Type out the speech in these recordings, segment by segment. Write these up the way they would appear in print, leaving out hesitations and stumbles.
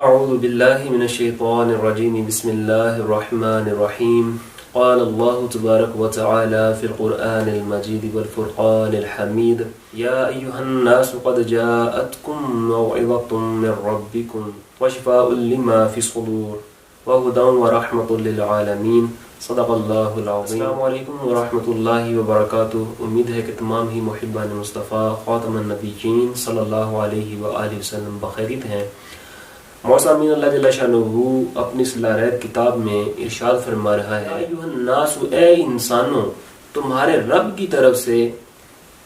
اعوذ باللہ من الشیطان الرجیم بسم اللہ الرحمن الرحیم قال اللہ تبارک و تعالی فی القرآن المجید والفرقان الحمید یا ایہا الناس قد جاءتکم موعظۃ من ربکم وشفاء لما فی الصدور وہدی ورحمۃ للعالمین صدق اللہ العظیم۔ السلام علیکم ورحمۃ اللہ وبرکاتہ۔ امید ہے کہ تمام ہی محبان مصطفیٰ خاتم النبیین صلی اللہ علیہ وآلہ وسلم بخیریت ہیں۔ موسامین اللہ جل شانہ اپنی صلاح رحت کتاب میں ارشاد فرما رہا ہے، ایھا الناس، اے انسانوں، تمہارے رب کی طرف سے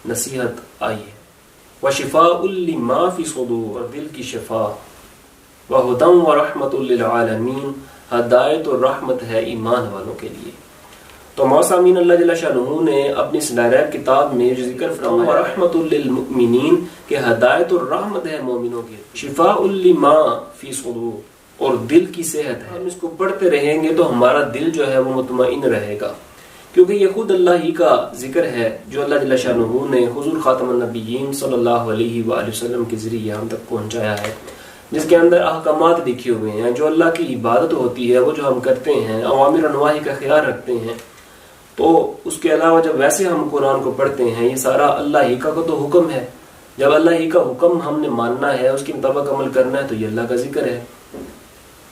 نصیحت آئی ہے، وشفاء لما فی صدور، اور دل کی شفا، وہدی ورحمۃ للعالمین، ہدایت اور رحمت ہے ایمان والوں کے لیے۔ تو موسامین اللہ جل شانہ نے اپنی صلاح رحت کتاب میں جو ذکر فرمایا ورحمۃ للمؤمنین کہ ہدایت اور رحمت ہے مومنوں کے، شفاء لما فی صدور، اور دل کی صحت ہے۔ ہم اس کو پڑھتے رہیں گے تو ہمارا دل جو ہے وہ مطمئن رہے گا، کیونکہ یہ خود اللہ ہی کا ذکر ہے جو اللہ جل شانہ نے حضور خاتم النبیین صلی اللہ علیہ وآلہ وسلم کے ذریعے ہم تک پہنچایا ہے، جس کے اندر احکامات لکھے ہوئے ہیں، جو اللہ کی عبادت ہوتی ہے وہ جو ہم کرتے ہیں، اوامر و نواہی کا خیال رکھتے ہیں۔ تو اس کے علاوہ جب ویسے ہم قرآن کو پڑھتے ہیں، یہ سارا اللہ ہی کا تو حکم ہے۔ جب اللہ ہی کا حکم ہم نے ماننا ہے، اس کے مطابق عمل کرنا ہے، تو یہ اللہ کا ذکر ہے۔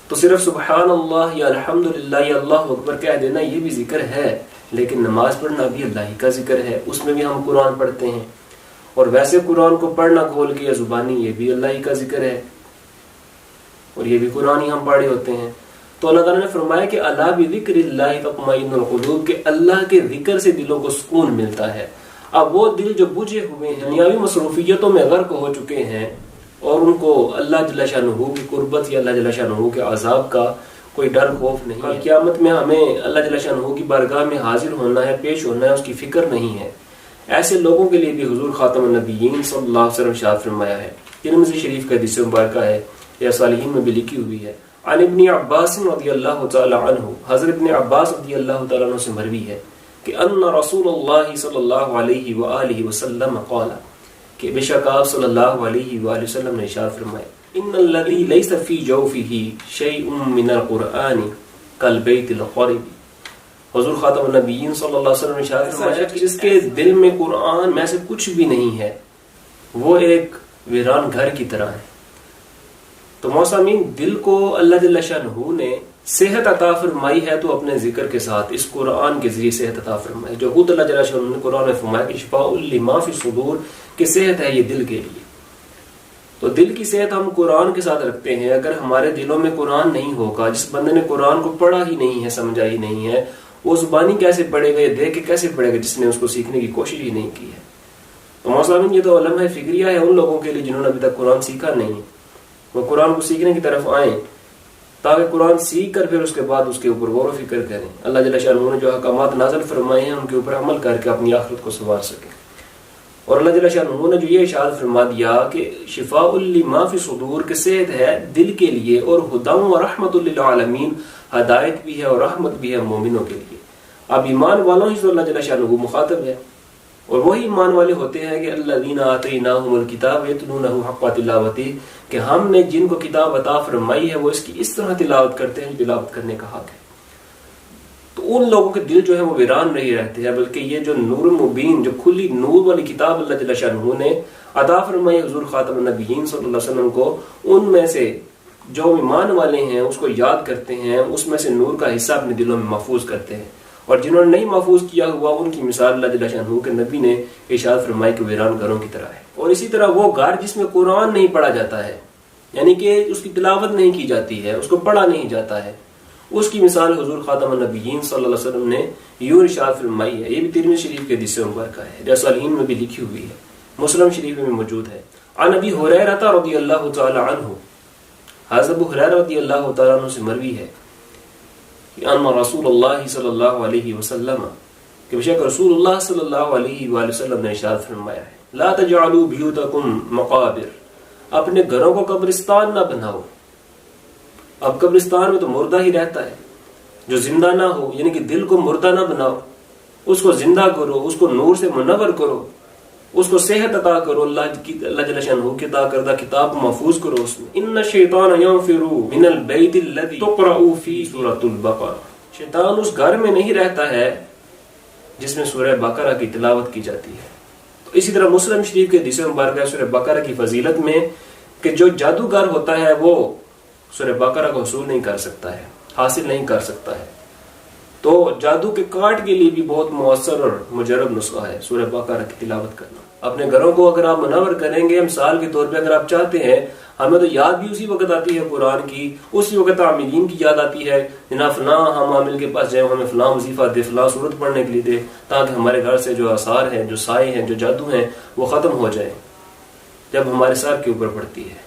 تو صرف سبحان اللہ یا الحمدللہ یا اللہ اکبر کہہ دینا یہ بھی ذکر ہے، لیکن نماز پڑھنا بھی اللہ ہی کا ذکر ہے، اس میں بھی ہم قرآن پڑھتے ہیں۔ اور ویسے قرآن کو پڑھنا کھول کے یا زبانی، یہ بھی اللہ ہی کا ذکر ہے، اور یہ بھی قرآن ہی ہم پڑھے ہوتے ہیں۔ تو اللہ تعالیٰ نے فرمایا کہ الا بذکر اللہ تطمئن القلوب، کہ اللہ کے ذکر سے دلوں کو سکون ملتا ہے۔ اب وہ دل جو بجھے ہوئے ہیں، دنیاوی مصروفیتوں میں غرق ہو چکے ہیں، اور ان کو اللہ جل شانہ کی قربت یا اللہ جل شانہ کے عذاب کا کوئی ڈر خوف نہیں ہے، قیامت میں ہمیں اللہ جل شانہ کی بارگاہ میں حاضر ہونا ہے، پیش ہونا ہے، اس کی فکر نہیں ہے، ایسے لوگوں کے لیے بھی حضور خاتم النبیین صلی اللہ علیہ وسلم ارشاد فرمایا ہے۔ ترمذی شریف کا حدیث مبارکہ ہے، یا صالحین میں بھی لکھی ہوئی ہے، عن ابن عباس رضی اللہ تعالی عنہ، حضرت ابن عباس رضی اللہ تعالی عنہ سے مروی ہے کہ ان رسول اللہ صلی اللہ علیہ وآلہ وسلم قال، کہ بے شک آپ صلی اللہ علیہ وآلہ وسلم نے ارشاد فرمایا، ان الذی لیس فی جوفہ شیء من القرآن کالبیت الخرب۔ حضور خاتم النبیین صلی اللہ علیہ وسلم نے ارشاد فرمایا کہ جس کے دل میں قرآن میں سے کچھ بھی نہیں ہے، وہ ایک ویران گھر کی طرح ہے۔ تو موسامین، دل کو اللہ جل شانہ نے صحت عطا فرمائی ہے، تو اپنے ذکر کے ساتھ اس قرآن کے ذریعے صحت عطا فرمائی، جو خود اللہ جل شانہ نے قرآن میں فرمایا کہ شفاء لما فی الصدور، کہ صحت ہے یہ دل کے لیے۔ تو دل کی صحت ہم قرآن کے ساتھ رکھتے ہیں۔ اگر ہمارے دلوں میں قرآن نہیں ہوگا، جس بندے نے قرآن کو پڑھا ہی نہیں ہے، سمجھا ہی نہیں ہے، وہ زبانی کیسے پڑھے گا، یہ دیکھ کے کیسے پڑھے گا جس نے اس کو سیکھنے کی کوشش ہی نہیں کی ہے۔ تو موسامین، یہ تو علم ہے فکریہ ہے ان لوگوں کے لیے جنہوں نے ابھی تک قرآن سیکھا نہیں ہے۔ وہ قرآن کو سیکھنے کی طرف آئیں تاکہ قرآن سیکھ کر پھر اس کے بعد اس کے اوپر غور و فکر کریں، اللہ جل شانہ نے جو احکامات نازل فرمائے ہیں ان کے اوپر عمل کر کے اپنی آخرت کو سنوار سکیں۔ اور اللہ جل شانہ نے جو یہ ارشاد فرما دیا کہ شفاء لما فی صدور، کہ صحت ہے دل کے لیے، اور ہدی و رحمت للعالمین، ہدایت بھی ہے اور رحمت بھی ہے مومنوں کے لیے۔ اب ایمان والوں ہی تو اللہ جل شانہ مخاطب ہے، اور وہی ایمان والے ہوتے ہیں کہ الذین آتیناہم الکتاب یتلونہ حق تلاوتہ، کہ ہم نے جن کو کتاب عطا فرمائی ہے وہ اس کی اس طرح تلاوت کرتے ہیں، تلاوت کرنے کا حق ہے۔ تو ان لوگوں کے دل جو ہے وہ ویران نہیں رہتے ہیں، بلکہ یہ جو نور مبین، جو کھلی نور والی کتاب اللہ جل شانہ نے عطا فرمائی حضور خاتم النبیین صلی اللہ علیہ وسلم کو، ان میں سے جو ایمان والے ہیں اس کو یاد کرتے ہیں، اس میں سے نور کا حصہ اپنے دلوں میں محفوظ کرتے ہیں، اور جنہوں نے نہیں محفوظ کیا ہوا ان کی مثال اللہ جل شانہ کے نبی نے ارشاد فرمائی کہ ویران گھروں کی طرح ہے۔ اور اسی طرح وہ گھر جس میں قرآن نہیں پڑھا جاتا ہے، یعنی کہ اس کی تلاوت نہیں کی جاتی ہے، اس کو پڑھا نہیں جاتا ہے، اس کی مثال حضور خاتم النبیین صلی اللہ علیہ وسلم نے یوں ارشاد فرمائی ہے۔ یہ بھی ترمذی شریف کے حدیث مبارکہ ہے، جو صالحین میں بھی لکھی ہوئی ہے، مسلم شریف میں موجود ہے۔ عن ابی ہریرہ رضی اللہ تعالی عنہ، حضرت ابو ہریرہ رضی اللہ تعالی عنہ سے مروی ہے کہ ان رسول اللہ صلی اللہ علیہ وسلم، کہ بے شک رسول اللہ صلی اللہ علیہ وآلہ وسلم نے ارشاد فرمایا ہے، لا تجعلوا بیوتکم مقابر، اپنے گھروں کو قبرستان نہ بناؤ۔ اب قبرستان میں تو مردہ ہی رہتا ہے، جو زندہ نہ ہو، یعنی کہ دل کو مردہ نہ بناؤ، اس کو زندہ کرو، اس کو نور سے منور کرو۔ اس کو صحت عطا کرو، اللہ جل شانہ کی عطا کردہ کتاب کو محفوظ کرو اس میں. ان الشیطان ینفر من البیت الذی تقرأ فی سورۃ البقرہ، شیطان اس گھر میں نہیں رہتا ہے جس میں سورہ بقرہ کی تلاوت کی جاتی ہے. تو اسی طرح مسلم شریف کے حدیث مبارکہ سورہ بقرہ کی فضیلت میں کہ جو جادوگر ہوتا ہے وہ سورہ بقرہ کو حصول نہیں کر سکتا ہے، حاصل نہیں کر سکتا ہے. تو جادو کے کاٹ کے لیے بھی بہت مؤثر اور مجرب نسخہ ہے سورہ بقرہ کی تلاوت کرنا. اپنے گھروں کو اگر آپ منور کریں گے، مثال کے طور پہ اگر آپ چاہتے ہیں، ہمیں تو یاد بھی اسی وقت آتی ہے قرآن کی، اسی وقت عاملین کی یاد آتی ہے، جناب فلاں ہم عامل کے پاس جائیں، ہمیں فلاں وظیفہ دے، فلاں سورت پڑھنے کے لیے دے، تاکہ ہمارے گھر سے جو آثار ہیں، جو سائے ہیں، جو جادو ہیں، وہ ختم ہو جائیں جب ہمارے سر کے اوپر پڑتی ہے.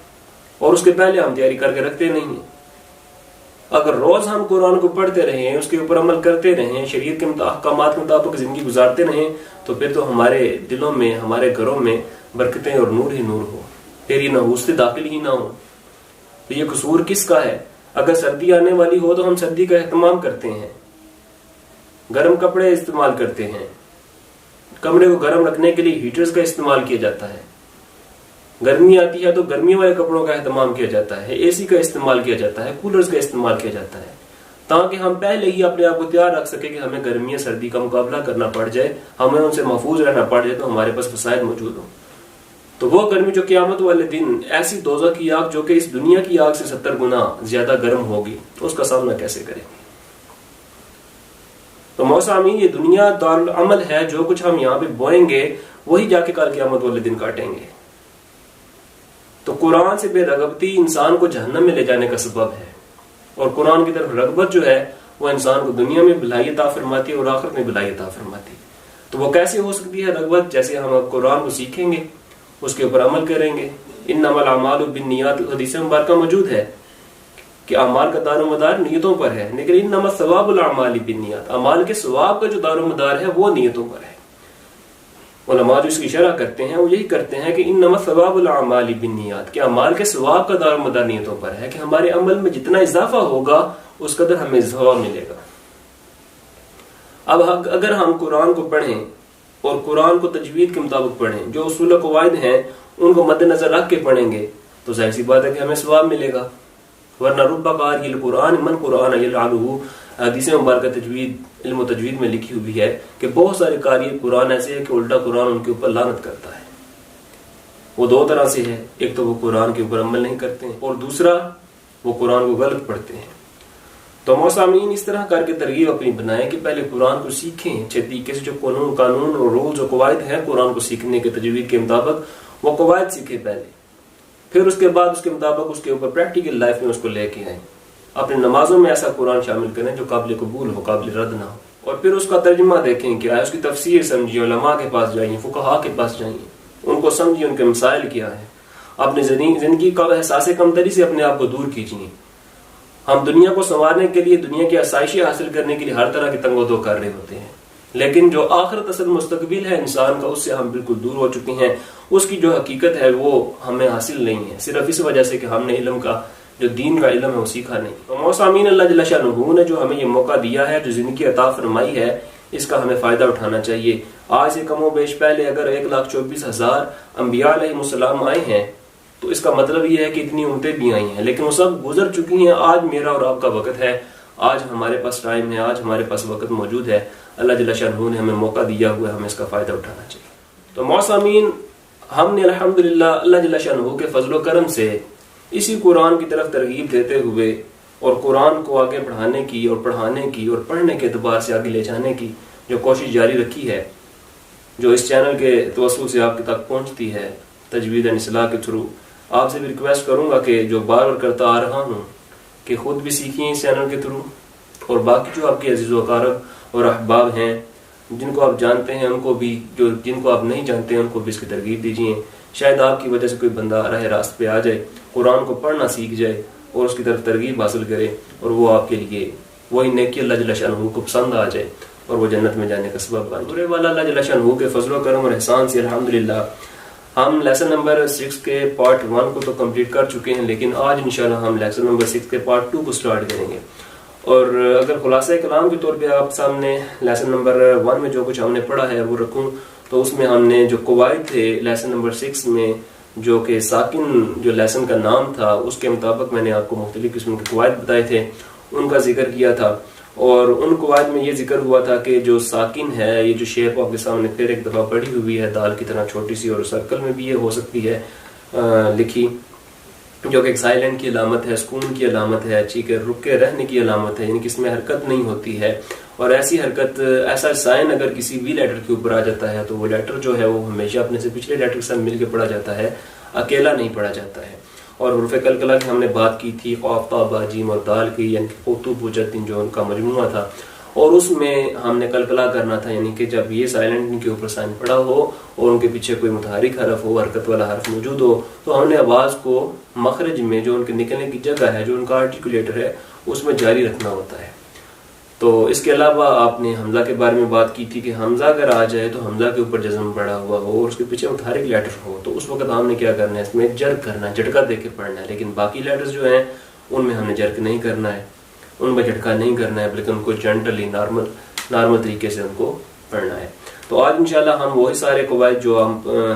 اور اس کے پہلے ہم تیاری کر کے رکھتے نہیں ہیں. اگر روز ہم قرآن کو پڑھتے رہیں، اس کے اوپر عمل کرتے رہیں، شریعت کے احکامات کے مطابق زندگی گزارتے رہیں، تو پھر تو ہمارے دلوں میں، ہمارے گھروں میں برکتیں اور نور ہی نور ہو، پھر یہ نحوست داخل ہی نہ ہو. تو یہ قصور کس کا ہے؟ اگر سردی آنے والی ہو تو ہم سردی کا اہتمام کرتے ہیں، گرم کپڑے استعمال کرتے ہیں، کمرے کو گرم رکھنے کے لیے ہیٹرز کا استعمال کیا جاتا ہے. گرمی آتی ہے تو گرمی والے کپڑوں کا اہتمام کیا جاتا ہے، اے سی کا استعمال کیا جاتا ہے، کولرز کا استعمال کیا جاتا ہے، تاکہ ہم پہلے ہی اپنے آپ کو تیار رکھ سکیں کہ ہمیں گرمی یا سردی کا مقابلہ کرنا پڑ جائے، ہمیں ان سے محفوظ رہنا پڑ جائے تو ہمارے پاس وسائل موجود ہوں. تو وہ گرمی جو قیامت والے دن ایسی دوزخ کی آگ جو کہ اس دنیا کی آگ سے 70 گنا زیادہ گرم ہوگی، اس کا سامنا کیسے کریں گے؟ تو موسامین، یہ دنیا دارالعمل ہے، جو کچھ ہم یہاں پہ بوئیں گے وہی جا کے کل قیامت والے دن کاٹیں گے. تو قرآن سے بے رغبتی انسان کو جہنم میں لے جانے کا سبب ہے، اور قرآن کی طرف رغبت جو ہے وہ انسان کو دنیا میں بھلائی عطا فرماتی ہے اور آخرت میں بھلائی عطا فرماتی ہے. تو وہ کیسے ہو سکتی ہے رغبت؟ جیسے ہم قرآن کو سیکھیں گے، اس کے اوپر عمل کریں گے. انما الاعمال بالنیات، حدیث مبارکہ موجود ہے کہ اعمال کا دار و مدار نیتوں پر ہے، لیکن انما ثواب الاعمال بالنیات، اعمال کے ثواب کا جو دار و مدار ہے وہ نیتوں پر ہے. علماء جو اس کی شرح کرتے ہیں وہ یہی کرتے ہیں کہ انما ثواب الاعمال بالنیات، کہ اعمال کے ثواب کا دار و مدار نیتوں پر ہے، کہ ہمارے عمل میں جتنا اضافہ ہوگا اس قدر ہمیں ثواب ملے گا. اب اگر ہم قرآن کو پڑھیں اور قرآن کو تجوید کے مطابق پڑھیں، جو اصول و قواعد ہیں ان کو مد نظر رکھ کے پڑھیں گے، تو ظاہر سی بات ہے کہ ہمیں ثواب ملے گا. ورنہ رب قاری القرآن من قرآن یلعنہ، حدیث مبارکہ تجوید، علم و تجوید میں لکھی ہوئی ہے کہ بہت سارے قاری قرآن ایسے ہیں کہ الٹا قرآن ان کے اوپر لعنت کرتا ہے. وہ دو طرح سے ہے، ایک تو وہ قرآن کے اوپر عمل نہیں کرتے ہیں، اور دوسرا وہ قرآن کو غلط پڑھتے ہیں. تو موسامین، اس طرح کر کے ترغیب اپنی بنائیں کہ پہلے قرآن کو سیکھیں اچھے طریقے سے، جو قانون اور رولز و قواعد ہیں قرآن کو سیکھنے کے تجوید کے مطابق، وہ قواعد سیکھیں پہلے، پھر اس کے بعد اس کے مطابق اس کے اوپر پریکٹیکل لائف میں اس کو لے کے آئیں. اپنے نمازوں میں ایسا قرآن شامل کریں جو قابل قبول ہو، قابل رد نہ ہو، اور پھر اس کا ترجمہ دیکھیں کہ اس کی تفسیر سمجھیں، علماء کے پاس جائیں، فقہاء کے پاس جائیں، ان کو سمجھیں، ان کے مسائل کیا ہیں. اپنی زندگی کا احساس کمتری سے اپنے آپ کو دور کیجیے. ہم دنیا کو سنوارنے کے لیے، دنیا کی آسائشیں حاصل کرنے کے لیے ہر طرح کی تنگ و دو کر رہے ہوتے ہیں، لیکن جو آخرت اصل مستقبل ہے انسان کا، اس سے ہم بالکل دور ہو چکے ہیں. اس کی جو حقیقت ہے وہ ہمیں حاصل نہیں ہے، صرف اس وجہ سے کہ ہم نے علم کا، جو دین کا علم ہے وہ سیکھا نہیں. تو موسامین، اللہ جل شانہ نے جو ہمیں یہ موقع دیا ہے، جو زندگی عطا فرمائی ہے، اس کا ہمیں فائدہ اٹھانا چاہیے. آج سے کم و بیش پہلے اگر 1,24,000 انبیاء علیہ السلام آئے ہیں تو اس کا مطلب یہ ہے کہ اتنی امتیں بھی آئی ہیں، لیکن وہ سب گزر چکی ہیں. آج میرا اور آپ کا وقت ہے، آج ہمارے پاس ٹائم ہے، آج ہمارے پاس وقت موجود ہے. اللہ جل شانہ نے ہمیں موقع دیا ہوا ہے، ہمیں اس کا فائدہ اٹھانا چاہیے. تو موسامین، ہم نے الحمدللہ اللہ جل شانہ کے فضل و کرم سے اسی قرآن کی طرف ترغیب دیتے ہوئے اور قرآن کو آگے بڑھانے کی اور پڑھانے کی اور پڑھنے کے اعتبار سے آگے لے جانے کی جو کوشش جاری رکھی ہے، جو اس چینل کے توسط سے آپ تک پہنچتی ہے تجوید اینڈ اصلاح کے تھرو. آپ سے بھی ریکویسٹ کروں گا کہ جو بار بار کرتا آ رہا ہوں کہ خود بھی سیکھیں اس چینل کے تھرو، اور باقی جو آپ کے عزیز و اقارب اور احباب ہیں جن کو آپ جانتے ہیں ان کو بھی، جن کو آپ نہیں جانتے ہیں ان کو بھی اس کی ترغیب دیجیے. شاید آپ کی وجہ سے کوئی بندہ راہ راست پہ آ جائے، قرآن کو پڑھنا سیکھ جائے اور اس کی طرف ترغیب حاصل کرے، اور وہ آپ کے لیے وہی نیکی اللہ جل شانہ کو پسند آ جائے اور وہ جنت میں جانے کا سبب بن جائے. والا اللہ جل شانہ کے فضل و کرم اور احسان سے الحمدللہ ہم لیسن نمبر 6 کے پارٹ 1 کو تو کمپلیٹ کر چکے ہیں، لیکن آج انشاءاللہ ہم لیسن نمبر 6 کے پارٹ 2 کو سٹارٹ کریں گے. اور اگر خلاصہ کلام کے طور پہ آپ سامنے لیسن نمبر 1 میں جو کچھ ہم نے پڑھا ہے وہ رکھوں تو اس میں ہم نے جو قواعد تھے لیسن نمبر 6 میں، جو کہ ساکن جو لیسن کا نام تھا، اس کے مطابق میں نے آپ کو مختلف قسم کے قواعد بتائے تھے، ان کا ذکر کیا تھا. اور ان قواعد میں یہ ذکر ہوا تھا کہ جو ساکن ہے، یہ جو شیپ آپ کے سامنے پھر ایک دفعہ پڑھی ہوئی ہے، دال کی طرح چھوٹی سی، اور سرکل میں بھی یہ ہو سکتی ہے لکھی، جو کہ ایک سائلنٹ کی علامت ہے، سکون کی علامت ہے، ٹھیک ہے، رکے رہنے کی علامت ہے، یعنی کہ اس میں حرکت نہیں ہوتی ہے. اور ایسی حرکت، ایسا سائن اگر کسی بھی لیٹر کے اوپر آ جاتا ہے تو وہ لیٹر جو ہے وہ ہمیشہ اپنے سے پچھلے لیٹر کے ساتھ مل کے پڑھا جاتا ہے، اکیلا نہیں پڑھا جاتا ہے. اور حروف قلقلہ کی ہم نے بات کی تھی، قاف تا با جیم اور دال کی، یعنی کہ قطب و جتن جو ان کا مجموعہ تھا، اور اس میں ہم نے قلقلہ کرنا تھا، یعنی کہ جب یہ سائلنٹ ان کے اوپر سائن پڑا ہو اور ان کے پیچھے کوئی متحرک حرف ہو، حرکت والا حرف موجود ہو، تو ہم نے آواز کو مخرج میں، جو ان کے نکلنے کی جگہ ہے، جو ان کا آرٹیکولیٹر ہے، اس میں جاری رکھنا ہوتا ہے. تو اس کے علاوہ آپ نے حمزہ کے بارے میں بات کی تھی کہ حمزہ اگر آ جائے تو حمزہ کے اوپر جزم پڑا ہوا ہو اور اس کے پیچھے متحرک لیٹر ہو، تو اس وقت ہم نے کیا کرنا ہے، اس میں جرک کرنا ہے، جھٹکا دے کے پڑھنا ہے. لیکن باقی لیٹرز جو ہیں ان میں ہم نے جرک نہیں کرنا ہے، ان میں جھٹکا نہیں کرنا ہے، بلکہ ان کو جنٹلی نارمل طریقے سے ان کو پڑھنا ہے. تو آج انشاءاللہ ہم وہی سارے قواعد جو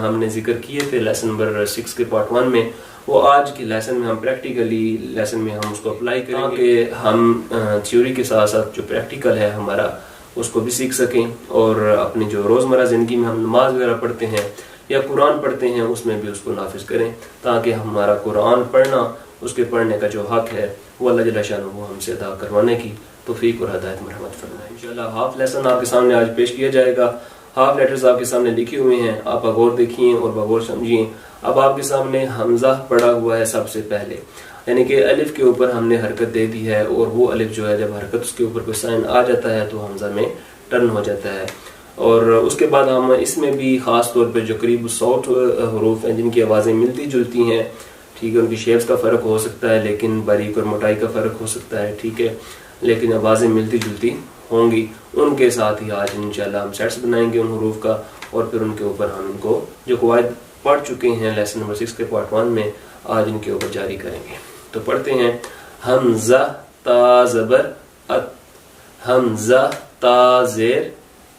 ہم نے ذکر کیے تھے لیسن نمبر 6 کے پارٹ 1 میں، وہ آج کے لیسن میں ہم پریکٹیکلی لیسن میں ہم اس کو اپلائی کریں گے، کہ ہم تھیوری کے ساتھ ساتھ جو پریکٹیکل ہے ہمارا اس کو بھی سیکھ سکیں، اور اپنی جو روزمرہ زندگی میں ہم نماز وغیرہ پڑھتے ہیں یا قرآن پڑھتے ہیں اس میں بھی اس کو نافذ کریں، تاکہ ہمارا قرآن پڑھنا، اس کے پڑھنے کا جو حق ہے وہ اللہ جل شانہ وہ ہم سے ادا کروانے کی توفیق اور ہدایت مرحمت فرمائے. انشاءاللہ ہاف لیسن آپ کے سامنے آج پیش کیا جائے گا. ہاف لیٹرز آپ کے سامنے لکھے ہوئے ہیں، آپ بغور دیکھیں اور بغور سمجھیں. اب آپ کے سامنے حمزہ پڑا ہوا ہے سب سے پہلے، یعنی کہ الف کے اوپر ہم نے حرکت دے دی ہے، اور وہ الف جو ہے جب حرکت اس کے اوپر کوئی سائن آ جاتا ہے تو حمزہ میں ٹرن ہو جاتا ہے. اور اس کے بعد ہم اس میں بھی خاص طور پہ جو قریب 100 حروف ہیں جن کی آوازیں ملتی جلتی ہیں، ٹھیک ہے، ان کی شیپس کا فرق ہو سکتا ہے، لیکن باریک اور موٹائی کا فرق ہو سکتا ہے، ٹھیک ہے، لیکن آوازیں ملتی جلتی ہوں گی. ان کے ساتھ ہی آج انشاءاللہ ہم سیٹس بنائیں گے ان حروف کا، اور پھر ان کے اوپر ہم ان کو جو قواعد پڑھ چکے ہیں لیسن نمبر 6 کے پارٹ 1 میں، آج ان کے اوپر جاری کریں گے. تو پڑھتے ہیں. حمزہ تا زبر ات، حمزہ تا زیر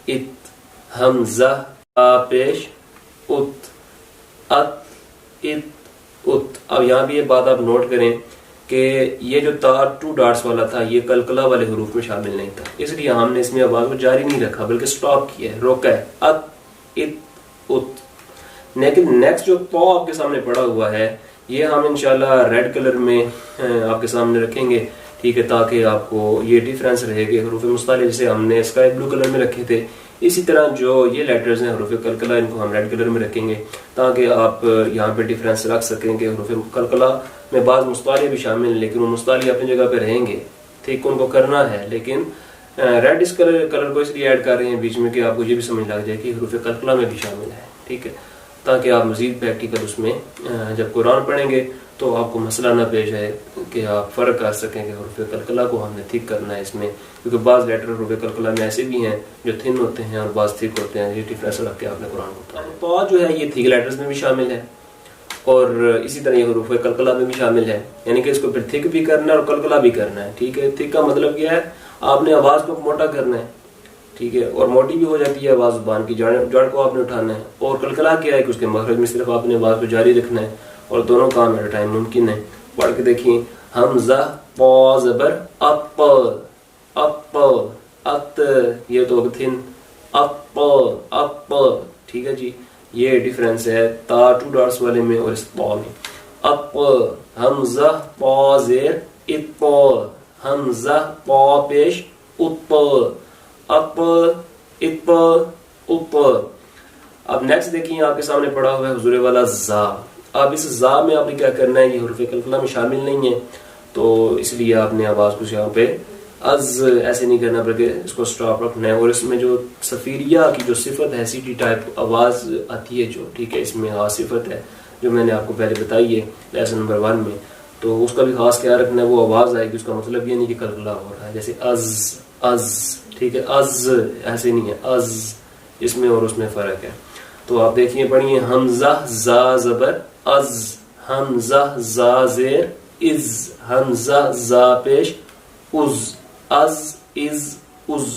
ات، حمزہ تا پیش ات، ات ات ات. اب یہاں بھی یہ بات آپ نوٹ کریں کہ یہ جو تا 2 ڈاٹس والا تھا یہ قلقلہ والے حروف میں شامل نہیں تھا، اس لیے ہم نے اس میں آواز کو جاری نہیں رکھا بلکہ سٹاپ کیا ہے، روکا ہے، ات ات ات. لیکن نیکسٹ جو تو آپ کے سامنے پڑا ہوا ہے یہ ہم انشاءاللہ ریڈ کلر میں آپ کے سامنے رکھیں گے، ٹھیک ہے، تاکہ آپ کو یہ ڈیفرنس رہے کہ حروف مستعلیٰ جسے ہم نے اسکائی بلو کلر میں رکھے تھے، اسی طرح جو یہ لیٹرز ہیں حروف قلقلہ ان کو ہم ریڈ کلر میں رکھیں گے، تاکہ آپ یہاں پہ ڈیفرنس رکھ سکیں کہ حروف قلقلہ میں بعض مستعلیٰ بھی شامل ہیں، لیکن وہ مستعلیٰ اپنی جگہ پہ رہیں گے، ٹھیک، ان کو کرنا ہے. لیکن ریڈ اس کلر کو اس لیے ایڈ کر رہے ہیں بیچ میں کہ آپ کو یہ بھی سمجھ لگ جائے کہ حروف قلقلہ میں بھی شامل ہے، ٹھیک ہے، تاکہ آپ مزید پریکٹیکل اس میں جب قرآن پڑھیں گے تو آپ کو مسئلہ نہ پیش آئے کہ آپ فرق کر سکیں کہ حروف قلقلہ کو ہم نے ٹھیک کرنا ہے اس میں، کیونکہ بعض لیٹر حروف قلقلہ میں ایسے بھی ہیں جو تھن ہوتے ہیں اور بعض تھک ہوتے ہیں. یہ ڈیفرنس رکھ کے آپ نے قرآن کو پڑھنا ہے. تو جو ہے یہ تھک لیٹرز میں بھی شامل ہے اور اسی طرح یہ حروف قلقلہ میں بھی شامل ہے، یعنی کہ اس کو پھر تھک بھی کرنا ہے اور قلقلہ بھی کرنا ہے، ٹھیک ہے. تھک کا مطلب کیا ہے، آپ نے آواز کو موٹا کرنا ہے، ٹھیک ہے، اور موٹی بھی ہو جاتی ہے آواز، زبان کی جڑ کو آپ نے اٹھانا ہے. اور قلقلہ کیا ہے کہ اس کے مخرج میں صرف آپ نے آواز کو جاری رکھنا ہے، اور دونوں کام ایٹ اے ٹائم ممکن ہے. پڑھ کے دیکھیں. حمزہ پا زبر اپ، اپ ات، یہ تو تھن، اپ اپ، ٹھیک ہے جی. یہ ڈیفرنس ہے تا 2 ڈاٹس والے میں اور اس پا میں. اپ، حمزہ پا زیر ات، حمزہ پا پیش اپ، اپ اپ اپ. اب نیکسٹ دیکھیں آپ کے سامنے پڑا ہوا ہے حضور والا زا. اب اس زا میں آپ نے کیا کرنا ہے، یہ حروف قلقلہ میں شامل نہیں ہے، تو اس لیے آپ نے آواز کو یہاں پہ از ایسے نہیں کرنا بلکہ اس کو سٹاپ رکھنا ہے. اور اس میں جو صفیریہ کی جو صفت ہے، سی ٹی ٹائپ آواز آتی ہے جو، ٹھیک ہے، اس میں خاص صفت ہے جو میں نے آپ کو پہلے بتائی ہے لیسن نمبر 1 میں، تو اس کا بھی خاص خیال رکھنا ہے. وہ آواز آئے گی اس کا مطلب یہ نہیں کہ قلقلہ ہو رہا ہے، جیسے از از، ٹھیک ہے، از ایسے نہیں ہے، از، اس میں اور اس میں فرق ہے. تو آپ دیکھیے پڑھیے. حمزہ زا زبر از، حمزہ زا زیر از، حمزہ زا پیش از، از از از.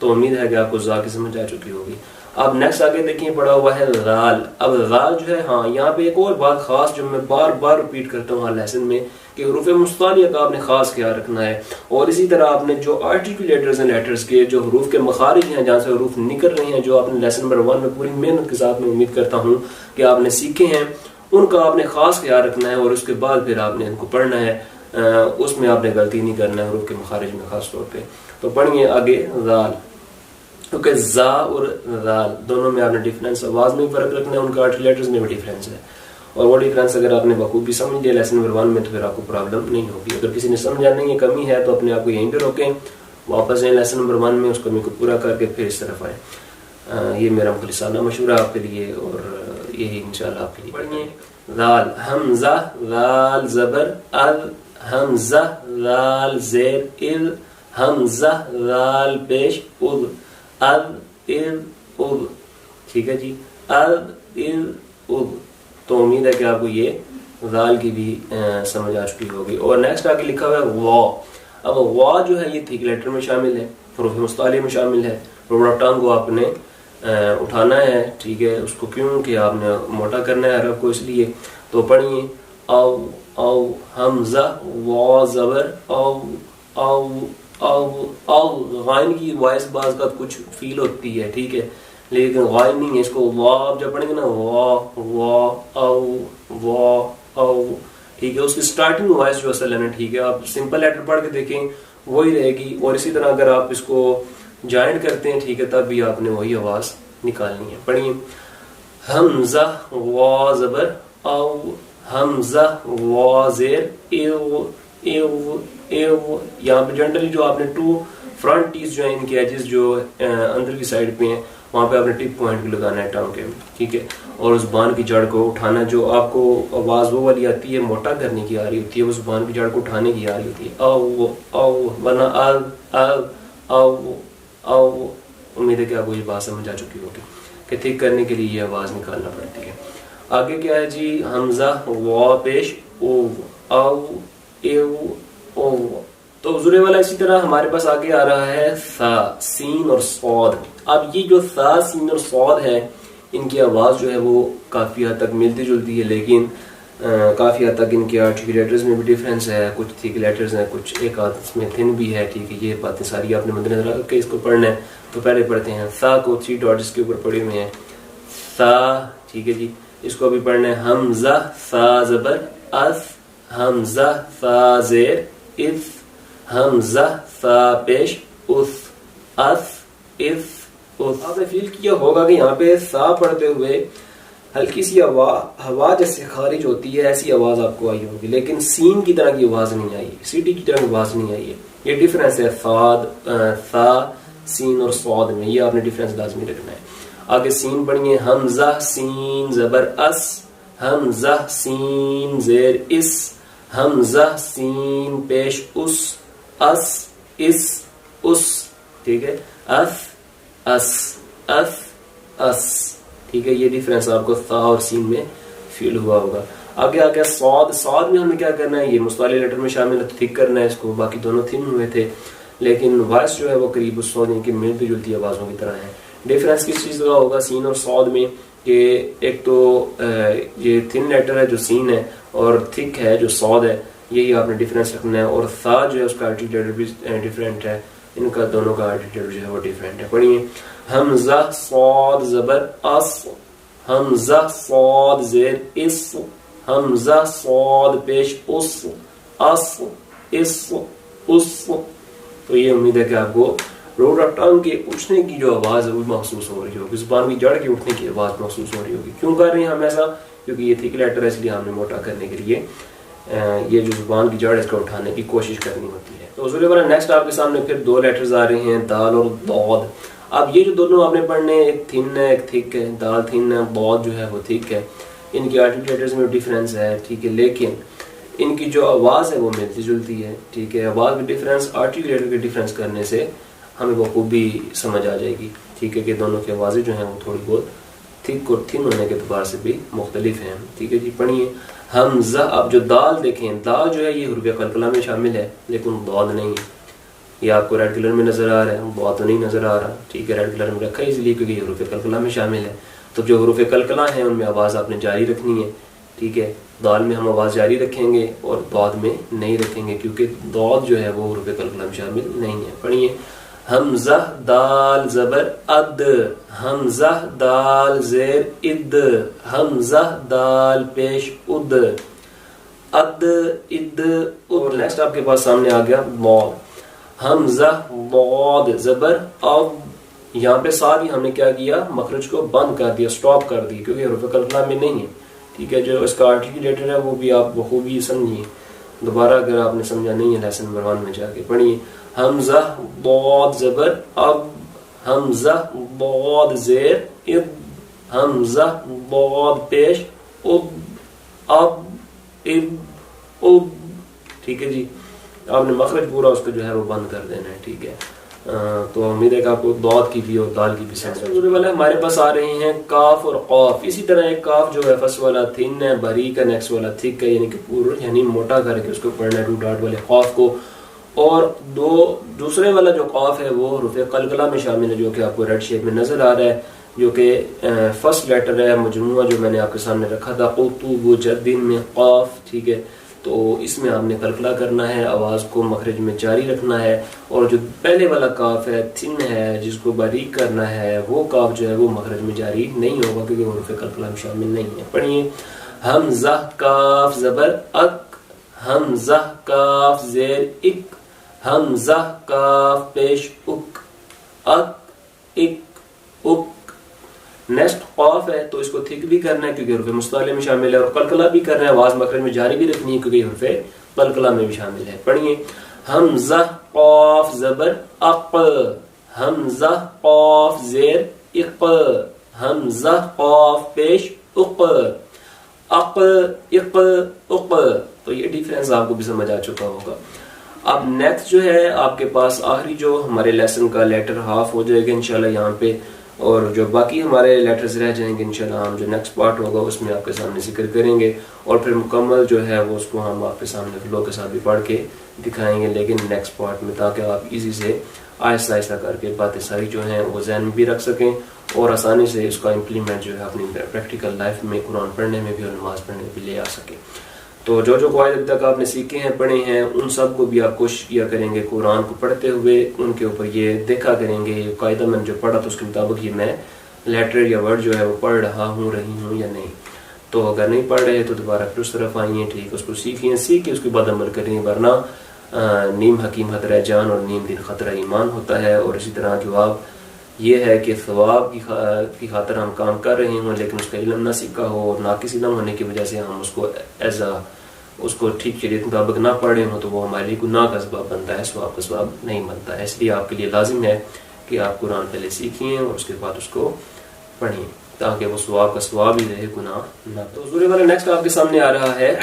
تو امید ہے کہ آپ کو زا کی سمجھ آ چکی ہوگی. اب نیکسٹ آگے دیکھیں پڑا ہوا ہے ذال. اب ذال جو ہے ہاں یہاں پہ ایک اور بات خاص جو میں بار بار ریپیٹ کرتا ہوں ہر لیسن میں کہ حروف مستعلیہ کا آپ نے خاص خیال رکھنا ہے. اور اسی طرح آپ نے جو آرٹیکولیٹرز ہیں لیٹرز کے جو حروف کے مخارج ہیں جہاں سے حروف نکل رہے ہیں جو آپ نے لیسن نمبر 1 میں پوری محنت کے ساتھ میں امید کرتا ہوں کہ آپ نے سیکھے ہیں ان کا آپ نے خاص خیال رکھنا ہے اور اس کے بعد پھر آپ نے ان کو پڑھنا ہے. اس میں آپ نے غلطی نہیں کرنا ہے حروف کے مخارج میں خاص طور پہ. تو پڑھیے آگے ذال. کیونکہ زا اور ذال دونوں میں آپ نے ڈیفرنس آواز میں فرق رکھنا ہے ان کا آرٹیکولیٹرز میں بھی ڈیفرنس ہے اور وہ ڈیفرنس اگر آپ نے بخوبی سمجھ لیا لیسن نمبر 1 میں تو پھر آپ کو پرابلم نہیں ہوگی. اگر کسی نے سمجھا نہیں ہے کمی ہے تو اپنے آپ کو یہیں پہ روکیں واپس جائیں لیسن نمبر 1 میں اس کمی کو پورا کر کے پھر اس طرف آئیں. یہ میرا مخلصانہ مشورہ آپ کے لیے اور یہی انشاءاللہ آپ کے لیے. پڑھیے ذال حمزہ ذال زبر ال حمزہ ذال زیر ال حمزہ ذال پیش ال ال ال ال. ٹھیک ہے جی ال ال ال. تو امید ہے کہ آپ کو یہ ذال کی بھی سمجھ آ چکی ہوگی. اور نیکسٹ آگے لکھا ہوا ہے وا. اب وا جو ہے یہ تھک لیٹر میں شامل ہے حروف مستعلیہ میں شامل ہے. روٹ آف ٹنگ کو آپ نے اٹھانا ہے. ٹھیک ہے اس کو کیوں کہ آپ نے موٹا کرنا ہے حرف کو اس لیے. تو پڑھیے او او حمزہ وا زبر او او او او. غائن کی وائس بعض کا کچھ فیل ہوتی ہے ٹھیک ہے لیکن غائن نہیں ہے. اس کو وا آپ جب پڑھیں گے نا وا وا او وا او ٹھیک ہے اس کی سٹارٹنگ وائس جو اصل ہے نا ٹھیک ہے آپ سمپل لیٹر پڑھ کے دیکھیں وہی رہے گی. اور اسی طرح اگر آپ اس کو جوائنٹ کرتے ہیں ٹھیک ہے تب بھی آپ نے وہی آواز نکالنی ہے. پڑھیے حمزہ وا زبر او حمزہ وا زیر ایو ایو ایو. یہاں پہ جنرلی جو آپ نے 2 فرنٹ ٹیز جو ہیں ان کے ایجز جو اندر کی سائڈ پہ ہیں وہاں پہ آپ نے ٹپ پوائنٹ بھی لگانا ہے ٹانگ کے ٹھیک ہے. اور زبان کی جڑ کو اٹھانا جو آپ کو آواز وہ والی آتی ہے موٹا کرنے کی آ رہی ہوتی ہے وہ زبان کی جڑ کو اٹھانے کی آ رہی ہوتی ہے او او ورنہ ال ال او او. امید ہے کہ آپ کو یہ بات سمجھ آ چکی ہوگی کہ ٹھیک کرنے کے لیے یہ آواز نکالنا پڑتی ہے. آگے کیا ہے جی حمزہ وا پیش او او ایو او. تو حضور والا اسی طرح ہمارے پاس آگے آ رہا ہے ثا سین اور صاد. اب یہ جو ثا سین اور صاد ہے ان کی آواز جو ہے وہ کافی حد تک ملتی جلتی ہے لیکن کافی حد تک ان کے آرٹیکولیٹرز میں بھی ڈیفرنس ہے. کچھ تھک لیٹرز ہیں کچھ ایک آدھ اس میں تھن بھی ہے ٹھیک ہے. یہ باتیں ساری آپ نے مد نظر رکھ کے اس کو پڑھنا ہے. تو پہلے پڑھتے ہیں ثا کو 3 ڈاٹس کے اوپر پڑے ہوئے ہیں ثا ٹھیک ہے جی. اس کو بھی پڑھنا ہے حمزہ ثا زبر اث حمزہ ثا زیر اف حمزہ ثا پیش اث اث اف اث. آپ نے فیل کیا ہوگا کہ یہاں پہ ثا پڑھتے ہوئے ہلکی سی ہوا جیسے خارج ہوتی ہے ایسی آواز آپ کو آئی ہوگی لیکن سین کی طرح کی آواز نہیں آئی سیٹی کی طرح کی آواز نہیں آئی ہے. یہ ڈیفرنس ہے ثا سین اور صاد میں. یہ آپ نے ڈیفرنس لازمی رکھنا ہے. آگے سین پڑھیے حمزہ سین زبر اس حمزہ سین زیر اس حمزہ سین پیش اس اس ٹھیک ہے اس ٹھیک ہے. یہ ڈیفرنس آپ کو ثا اور سین میں فیل ہوا ہوگا. آگے آگے صاد میں ہمیں کیا کرنا ہے یہ مستعلیہ لیٹر میں شامل ہے ٹھیک کرنا ہے اس کو. باقی دونوں تھن ہوئے تھے لیکن وائس جو ہے وہ قریب اس صاد کی ملتی جلتی آوازوں کی طرح ہے. ڈیفرنس کس چیز کا ہوگا سین اور صاد میں کہ ایک تو یہ تھن لیٹر ہے جو سین ہے اور تھک ہے جو صاد ہے. یہی آپ نے ڈیفرنس رکھنا ہے. اور ثا جو ہے اس کا آرٹیکولیٹر بھی ڈیفرنٹ ہے. ان کا دونوں کا آرٹیکولیٹر جو ہے وہ ڈیفرنٹ ہے. پڑھیے حمزہ صاد زبر اس حمزہ صاد زیر اس حمزہ صاد پیش اس تو یہ امید ہے کہ آپ کو روٹ آف ٹنگ کے اٹھنے کی جو آواز ہے وہ محسوس ہو رہی ہوگی. زبان کی جڑ کے اٹھنے کی آواز محسوس ہو رہی ہوگی. کیوں کر رہے ہیں ہم ایسا کیونکہ یہ تھک لیٹر ہے اس لیے ہم نے موٹا کرنے کے لیے یہ جو زبان کی جڑ ہے اس کو اٹھانے کی کوشش کرنی ہوتی ہے. تو حضور والا نیکسٹ آپ کے سامنے پھر 2 لیٹرز آ رہے ہیں دال اور ضاد. اب یہ جو دونوں آپ نے پڑھنے ایک تھن ہے ایک تھک ہے. دال تھن ہے ضاد جو ہے وہ تھک ہے. ان کی آرٹیکولیٹرز میں ڈیفرنس ہے ٹھیک ہے لیکن ان کی جو آواز ہے وہ ملتی جلتی ہے ٹھیک ہے. آواز میں ڈیفرنس آرٹیکولیٹر کے ڈیفرنس کرنے سے ہمیں بخوبی سمجھ آ جائے گی ٹھیک ہے کہ دونوں کی آوازیں جو ہیں وہ تھوڑی بہت تھک اور تھن ہونے کے اعتبار سے بھی مختلف ہیں ٹھیک ہے جی. پڑھیے حمزہ. اب جو دال دیکھیں دال جو ہے یہ حروف قلقلہ میں شامل ہے لیکن ضاد نہیں ہے. یہ آپ کو ریڈ کلر میں نظر آ رہا ہے، بہت تو نہیں نظر آ رہا، ٹھیک ہے، ریڈ کلر میں رکھا ہے اس لیے کیونکہ یہ حروف قلقلہ میں شامل ہے۔ تو جو حروف قلقلہ ہیں ان میں آواز آپ نے جاری رکھنی ہے، ٹھیک ہے، دال میں ہم آواز جاری رکھیں گے اور داد میں نہیں رکھیں گے کیونکہ داد جو ہے وہ حروف قلقلہ میں شامل نہیں ہے۔ پڑھیے، حمزہ دال زبر اد، حمزہ دال زیر اد، حمزہ دال پیش اد، اد اد اد۔ نیکسٹ آپ کے پاس سامنے آ گیا ضاد، حمزہ ضاد زبر اب، یہاں پہ ساتھ ہی ہم نے کیا کیا، مخرج کو بند کر دیا، سٹاپ کر دی کیونکہ حروف قلقلہ میں نہیں ہے، ٹھیک ہے۔ جو اس کا آرٹیکولیٹر ہے وہ بھی آپ بخوبی سمجھیے، دوبارہ اگر آپ نے سمجھا نہیں ہے لیسن نمبر 1 میں جا کے پڑھیے، حمزہ ضاد زبر اب، حمزہ ضاد زیر اب، حمزہ ضاد پیش اب، اب اب اب، ٹھیک ہے جی۔ آپ نے مخرج پورا اس کو جو ہے وہ بند کر دینا ہے، ٹھیک ہے۔ تو امید ہے کہ آپ کو داد کی بھی اور دال کی بھی سمجھ والا ہمارے پاس آ رہے ہیں کاف اور قاف۔ اسی طرح ایک کاف جو ہے فرسٹ والا تھن ہے، باریک ہے، نیکسٹ والا تھک ہے، یعنی کہ پورا یعنی موٹا کر کے اس کو پڑھنا ہے 2 ڈاٹ والے قاف کو، اور دوسرے والا جو قاف ہے وہ حروف قلقلہ میں شامل ہے جو کہ آپ کو ریڈ شیپ میں نظر آ رہا ہے، جو کہ فرسٹ لیٹر ہے مجموعہ جو میں نے آپ کے سامنے رکھا تھا قطب جدن میں قاف، ٹھیک ہے۔ تو اس میں آپ نے قلقلہ کرنا ہے، آواز کو مخرج میں جاری رکھنا ہے، اور جو پہلے والا کاف ہے تھن ہے جس کو باریک کرنا ہے وہ کاف جو ہے وہ مخرج میں جاری نہیں ہوگا کیونکہ حروف قلقلہ میں شامل نہیں ہے۔ پڑھیے، حمزہ کاف زبر اک، حمزہ کاف زیر اک، حمزہ کاف پیش اک، اک اک اک۔ نیکسٹ قاف ہے تو اس کو تھک بھی کرنا ہے کیونکہ حروف مستعلے میں شامل ہے، اور قلقلہ بھی کرنا ہے، آواز مخرج میں جاری بھی رکھنی ہے کیونکہ حروف قلقلہ میں بھی شامل ہے۔ پڑھیے، حمزہ قاف زبر اق، حمزہ قاف زیر اق، حمزہ قاف پیش اق، اق اق اق۔ تو یہ ڈیفرنس آپ کو بھی سمجھ آ چکا ہوگا۔ اب نیکسٹ جو ہے آپ کے پاس آخری جو ہمارے لیسن کا لیٹر ہاف ہو جائے گا انشاءاللہ یہاں پہ، اور جو باقی ہمارے لیٹرز رہ جائیں گے انشاءاللہ ہم جو نیکسٹ پارٹ ہوگا اس میں آپ کے سامنے ذکر کریں گے، اور پھر مکمل جو ہے وہ اس کو ہم آپ کے سامنے فلو کے ساتھ بھی پڑھ کے دکھائیں گے لیکن نیکسٹ پارٹ میں، تاکہ آپ ایزی سے آہستہ آہستہ کر کے باتیں ساری جو ہیں وہ ذہن میں بھی رکھ سکیں اور آسانی سے اس کا امپلیمنٹ جو ہے اپنی پریکٹیکل لائف میں قرآن پڑھنے میں بھی اور نماز پڑھنے میں بھی لے آ سکیں۔ تو جو قواعد اب تک آپ نے سیکھے ہیں پڑھے ہیں ان سب کو بھی آپ کوشش کیا کریں گے قرآن کو پڑھتے ہوئے ان کے اوپر یہ دیکھا کریں گے قاعدہ میں جو پڑھا تو اس کے مطابق یہ میں لیٹر یا ورڈ جو ہے وہ پڑھ رہا ہوں رہی ہوں یا نہیں۔ تو اگر نہیں پڑھ رہے تو دوبارہ پھر اس طرف آئیے، ٹھیک، اس کو سیکھیں، سیکھ کے اس کے بعد عمل کریں، ورنہ نیم حکیم خطرہ جان اور نیم دن خطرہ ایمان ہوتا ہے۔ اور اسی طرح جواب یہ ہے کہ ثواب کی خاطر ہم کام کر رہے ہوں لیکن اس کا علم نہ سیکھا ہو اور ناقص علم ہونے کی وجہ سے ہم اس کو ٹھیک شریعت مطابق نہ پڑھے ہوں تو وہ ہمارے لیے گناہ کا سبب بنتا ہے، ثواب کا سبب نہیں بنتا ہے۔ اس لیے آپ کے لیے لازم ہے کہ آپ قرآن پہلے سیکھیں اور اس کے بعد اس کو پڑھیں تاکہ وہ ثواب کا ثواب ہی رہے، گناہ نہ۔ تو حضور والا نیکسٹ آپ کے سامنے آ رہا ہے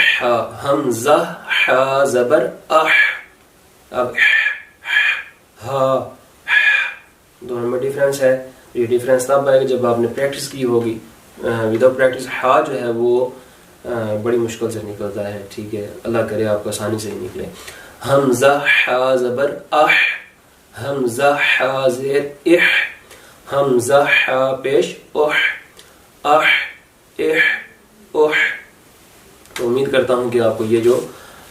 حمزہ ح زبر اح، اب ہا دونوں میں ڈیفرنس ہے۔ یہ ڈیفرنس تب آئے گا جب آپ نے پریکٹس کی ہوگی، وداؤٹ پریکٹس ہا جو ہے وہ بڑی مشکل سے نکلتا ہے، ٹھیک ہے، اللہ کرے آپ کو آسانی سے ہی نکلے۔ حمزہ ح زبر اح، حمزہ ح زیر اح، حمزہ ح پیش اح، اح اح اح۔ تو امید کرتا ہوں کہ آپ کو یہ جو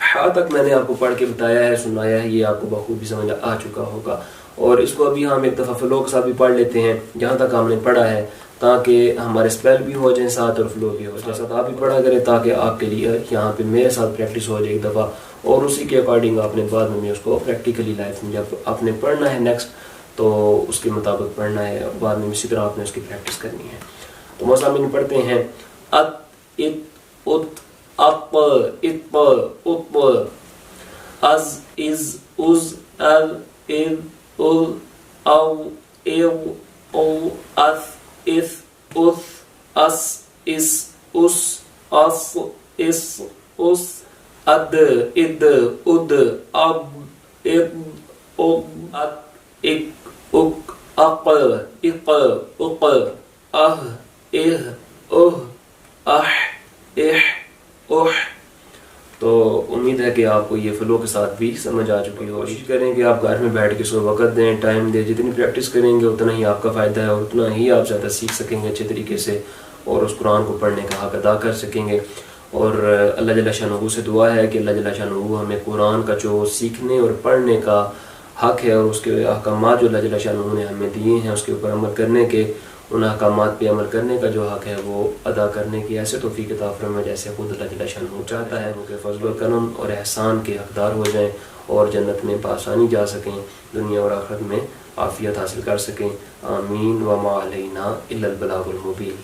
ح تک میں نے آپ کو پڑھ کے بتایا ہے، سنایا ہے، یہ آپ کو بخوبی سمجھ آ چکا ہوگا، اور اس کو ابھی ہم ایک دفعہ فلو کے ساتھ بھی پڑھ لیتے ہیں جہاں تک ہم نے پڑھا ہے تاکہ ہمارے سپیل بھی ہو جائیں ساتھ اور فلو بھی ہو جائے ساتھ، آپ بھی پڑھا کریں تاکہ آپ کے لیے یہاں پہ میرے ساتھ پریکٹس ہو جائے ایک دفعہ، اور اسی کے اکارڈنگ آپ نے بعد میں اس کو پریکٹیکلی لائف میں جب آپ نے پڑھنا ہے نیکسٹ تو اس کے مطابق پڑھنا ہے، اور بعد میں اسی طرح آپ نے اس کی پریکٹس کرنی ہے۔ تو مسامعین پڑھتے ہیں ات ات ات اط اط اط، از از از ال ال ال او او او اث اث اث اس اس اس اس اس اس اد اد اد اب اب اب ات اک اک اق اق اق اہ اہ اہ اح اح اح۔ تو امید ہے کہ آپ کو یہ فلو کے ساتھ بھی سمجھ آ چکی ہو. کوشش کریں کہ آپ گھر میں بیٹھ کے وقت دیں، ٹائم دیں. جتنی پریکٹس کریں گے اتنا ہی آپ کا فائدہ ہے، اور اتنا ہی آپ زیادہ سیکھ سکیں گے اچھے طریقے سے، اور اس قرآن کو پڑھنے کا حق ادا کر سکیں گے. اور اللہ جل شانہ سے دعا ہے کہ اللہ جل شانہ ہمیں قرآن کا جو سیکھنے اور پڑھنے کا حق ہے، اور اس کے احکامات جو اللہ جل شانہ نے ہمیں دیے ہیں اس کے اوپر عمل کرنے کے، ان احکامات پہ عمل کرنے کا جو حق ہے وہ ادا کرنے کی ایسے توفیق عطا فرمائے جیسے خود اللہ جل شانہ چاہتا ہے، وہ کہ فضل و کرم اور احسان کے حقدار ہو جائیں اور جنت میں بآسانی جا سکیں، دنیا اور آخرت میں عافیت حاصل کر سکیں. آمین. وما علینا الا البلاغ المبین.